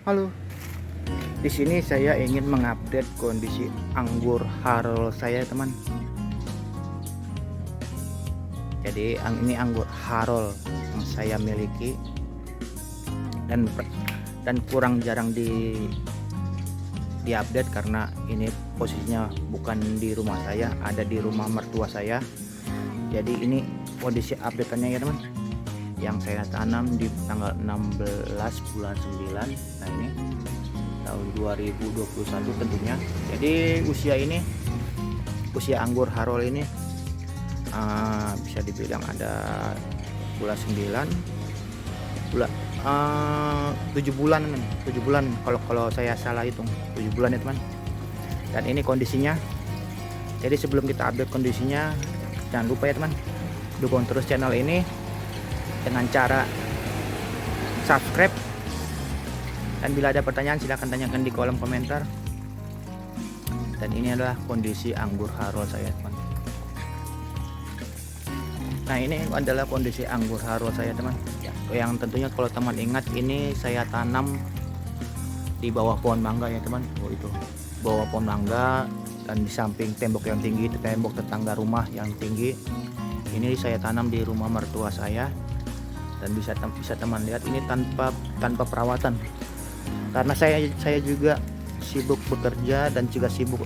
Halo, di sini saya ingin mengupdate kondisi anggur Harol saya, teman. Jadi ini anggur Harol yang saya miliki dan kurang jarang diupdate karena ini posisinya bukan di rumah saya, ada di rumah mertua saya. Jadi ini kondisi update-nya ya, teman. Yang saya tanam di tanggal 16 bulan 9. Nah, ini tahun 2021 tentunya. Jadi usia anggur Harol ini bisa dibilang ada bulan 9 bulan 7 bulan kalau saya salah hitung 7 bulan ya, teman. Dan ini kondisinya. Jadi sebelum kita update kondisinya, jangan lupa ya, teman, dukung terus channel ini dengan cara subscribe, dan bila ada pertanyaan silahkan tanyakan di kolom komentar. Dan ini adalah kondisi anggur Harol saya, teman. Nah, ini adalah kondisi anggur Harol saya, teman, yang tentunya kalau teman ingat, ini saya tanam di bawah pohon mangga ya, teman. Itu bawah pohon mangga, dan di samping tembok yang tinggi, tembok tetangga rumah yang tinggi. Ini saya tanam di rumah mertua saya. Dan bisa teman lihat ini tanpa perawatan, karena saya juga sibuk bekerja dan juga sibuk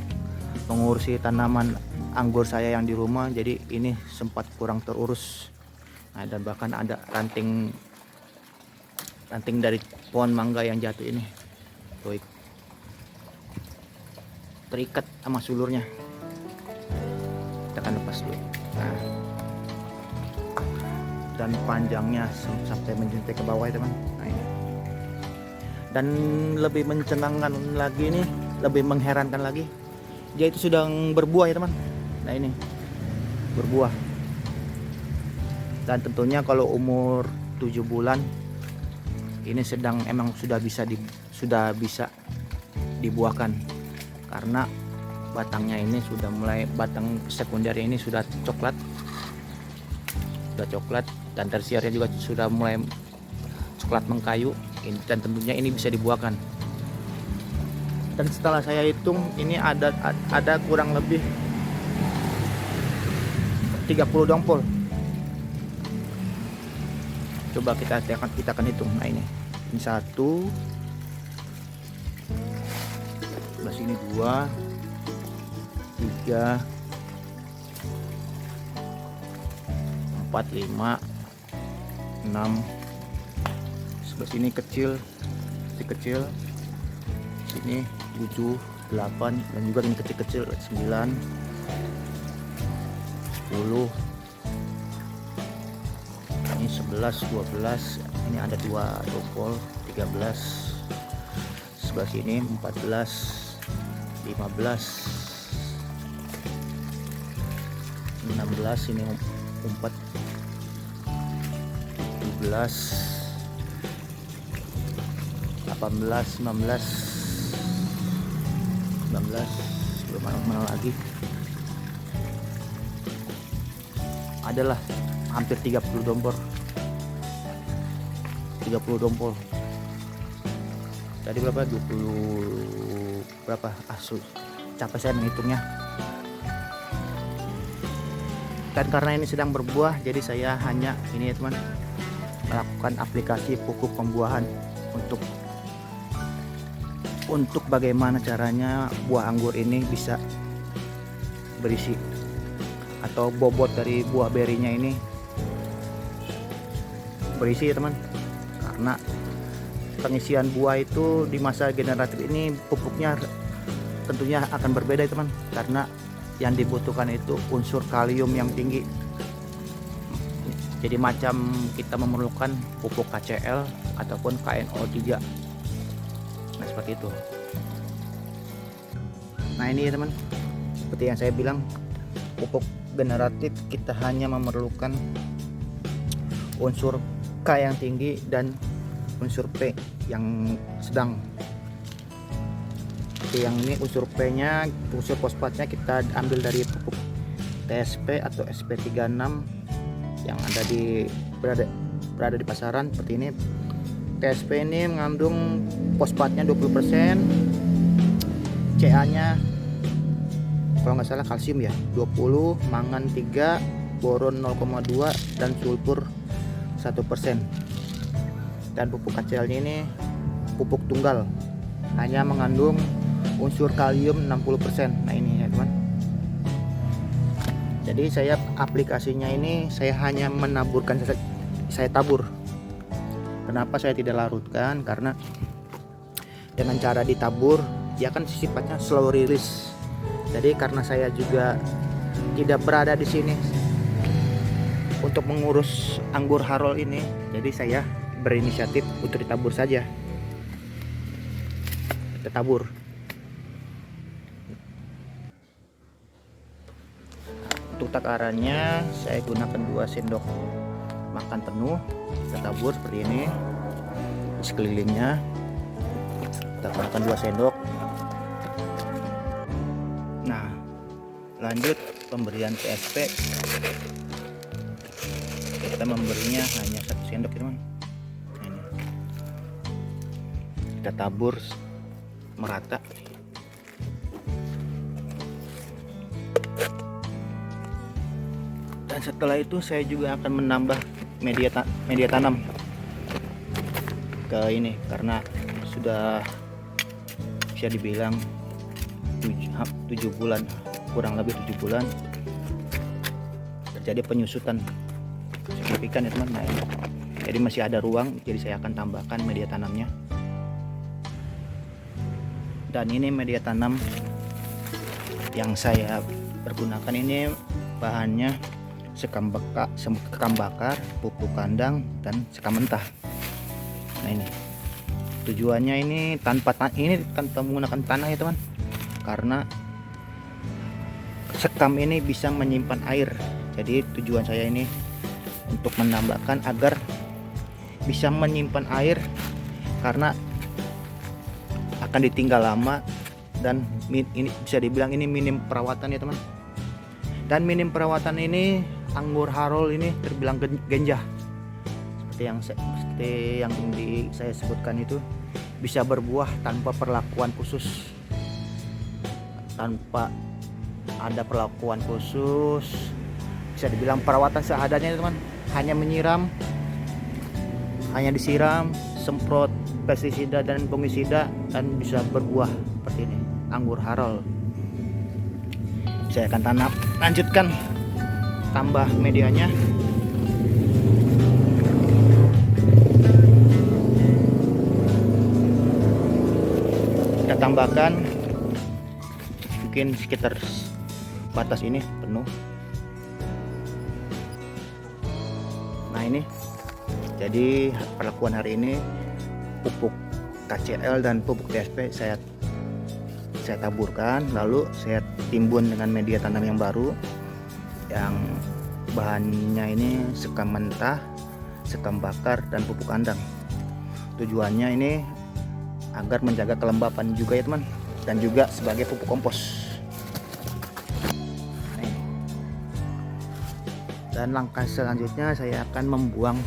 mengurusi tanaman anggur saya yang di rumah, jadi ini sempat kurang terurus. Nah, dan bahkan ada ranting dari pohon mangga yang jatuh ini tuh, terikat sama sulurnya. Kita akan lepas dulu. Nah, dan panjangnya sampai menjuntai ke bawah ya, teman. Nah, ini. Dan lebih mencengangkan lagi nih, lebih mengherankan lagi, dia itu sedang berbuah ya, teman. Nah, ini berbuah. Dan tentunya kalau umur 7 bulan ini emang sudah bisa dibuahkan, karena batangnya ini sudah mulai, batang sekunder ini sudah coklat, dan tersiernya juga sudah mulai coklat mengkayu. Dan tentunya ini bisa dibuahkan. Dan setelah saya hitung, ini ada kurang lebih 30 dongpol. Coba kita akan hitung. Nah, ini 1, sebelah sini 2, 3, 4, 5, 6, sebelah sini kecil, sini 7, 8, dan juga ini kecil-kecil 9, 10, ini 11, 12, ini ada 2 dongpol, 13, sebelah sini 14, 15, 16, ini 4, 17, 18, 19, belum mana lagi, adalah hampir 30 dongpol. Tadi berapa? 20 berapa? Capek saya menghitungnya. Dan karena ini sedang berbuah, jadi saya hanya ini ya, teman, melakukan aplikasi pupuk pembuahan untuk bagaimana caranya buah anggur ini bisa berisi, atau bobot dari buah berinya ini berisi ya, teman. Karena pengisian buah itu di masa generatif ini pupuknya tentunya akan berbeda ya, teman, karena yang dibutuhkan itu unsur kalium yang tinggi. Jadi macam kita memerlukan pupuk KCl ataupun KNO3. Nah, seperti itu. Nah, ini ya, teman, seperti yang saya bilang, pupuk generatif kita hanya memerlukan unsur K yang tinggi dan unsur P yang sedang. Yang ini unsur P nya, unsur fosfatnya kita ambil dari pupuk TSP atau SP36 yang berada di pasaran seperti ini. TSP ini mengandung fosfatnya 20%, Ca nya kalau nggak salah kalsium ya 20, mangan 3, boron 0,2 dan sulfur 1%. Dan pupuk KCL ini pupuk tunggal, hanya mengandung unsur kalium 60%. Nah ini ya teman. Jadi saya aplikasinya ini saya hanya menaburkan, saya tabur. Kenapa saya tidak larutkan? Karena dengan cara ditabur dia kan sifatnya slow release. Jadi karena saya juga tidak berada di sini untuk mengurus anggur Harol ini, jadi saya berinisiatif untuk ditabur saja. Kita tabur. Untuk takarannya saya gunakan 2 sendok makan penuh. Kita tabur seperti ini sekelilingnya. Kita tambahkan 2 sendok. Nah, lanjut pemberian TSP. Kita memberinya hanya 1 sendok teman. Ini kita tabur merata. Dan setelah itu saya juga akan menambah media tanam ke ini, karena sudah bisa dibilang 7 bulan, kurang lebih 7 bulan terjadi penyusutan signifikan ya teman. Nah, ini. Jadi masih ada ruang, jadi saya akan tambahkan media tanamnya. Dan ini media tanam yang saya pergunakan ini bahannya sekam bakar, pupuk kandang, dan sekam mentah. Nah ini tujuannya ini tanpa menggunakan tanah ya teman, karena sekam ini bisa menyimpan air. Jadi tujuan saya ini untuk menambahkan agar bisa menyimpan air, karena akan ditinggal lama, dan ini bisa dibilang ini minim perawatan ya teman. Dan minim perawatan ini anggur Harol ini terbilang genjah, seperti yang saya sebutkan itu, bisa berbuah tanpa perlakuan khusus, tanpa ada perlakuan khusus, bisa dibilang perawatan seadanya teman. Hanya menyiram, hanya disiram, semprot pestisida dan fungisida, dan bisa berbuah seperti ini anggur Harol. Saya akan lanjutkan tambah medianya. Kita tambahkan mungkin sekitar batas ini penuh. Nah ini jadi perlakuan hari ini, pupuk KCL dan pupuk TSP saya taburkan, lalu saya timbun dengan media tanam yang baru, yang bahannya ini sekam mentah, sekam bakar, dan pupuk kandang. Tujuannya ini agar menjaga kelembapan juga ya teman, dan juga sebagai pupuk kompos. Dan langkah selanjutnya saya akan membuang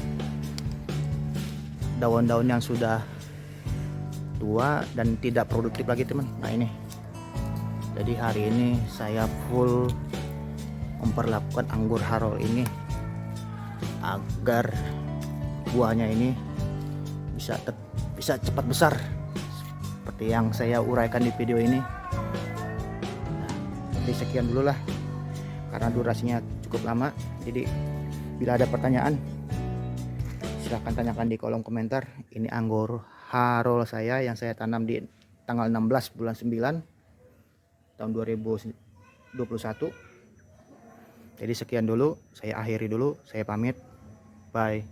daun-daun yang sudah tua dan tidak produktif lagi teman. Nah ini, jadi hari ini saya full memperlakukan anggur Harol ini agar buahnya ini bisa cepat besar seperti yang saya uraikan di video ini. Nah, jadi sekian dulu lah, karena durasinya cukup lama. Jadi bila ada pertanyaan silahkan tanyakan di kolom komentar. Ini anggur Harol saya yang saya tanam di tanggal 16 bulan 9 tahun 2021. Jadi sekian dulu, saya akhiri dulu, saya pamit, bye.